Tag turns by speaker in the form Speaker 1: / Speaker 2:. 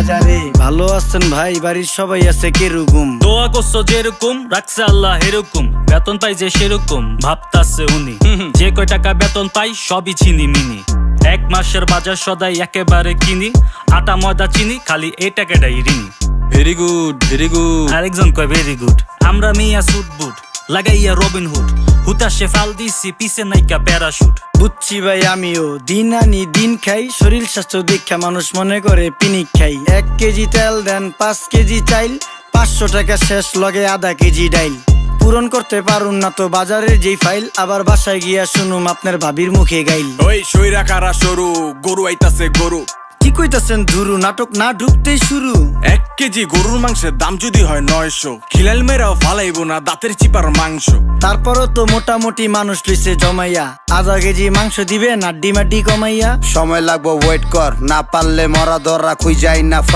Speaker 1: বাজারে ভালো আছেন ভাই, বাড়ির সবাই আছে কিরকম?
Speaker 2: দোয়া করছো যেরকম রাখছে আল্লাহ এরকম, বেতন পাই যে সেরকম ভাবতাছে উনি। যে কয় টাকা বেতন পাই সবই চিনি মিনি, এক মাসের বাজার সদাই একেবারে কিনি, আটা ময়দা চিনি খালি এই টাকাটাই ঋণী।
Speaker 3: Very good very good.
Speaker 2: আরেকজন কয় ভেরি গুড। আমরা মিয়া সুট বুট লাগাইয়া রবিন হুড, হুতাশে ফাল দিছি পিছে নাইকা প্যারাশুট।
Speaker 1: বুঝছি ভাই আমিও, দিন আনি দিন খাই, শরীর স্বাস্থ্য দীক্ষা মানুষ মনে করে পিনিক খাই। 1 কেজি তেল দেন 5 কেজি চাইল, 500 টাকা শেষ লগে আধা কেজি ডাইল। পূরণ করতে পারুন না তো বাজারের যেই ফাইল, আবার বাসায় গিয়া শুনুম আপনার ভাবির মুখে গাইল।
Speaker 3: ওই সইরা কারা সরু, গরু আইতাছে গরু।
Speaker 1: কি কইতাছেন ধুরু, নাটক না ঢুকতেই শুরু।
Speaker 3: 1 কেজি গরুর মাংসের দাম যদি হয় 900, খিলাল মেরাও ফালাইবো না দাঁতের চিপার মাংস।
Speaker 1: তারপরও তো মোটামুটি মানুষ লইছে জমাইয়া, আধা কেজি মাংস দিবে নাড্ডি মাড্ডি কমাইয়া।
Speaker 4: সময় লাগবো ওয়েট কর, না পারলে মরা দররা খুঁজাই না।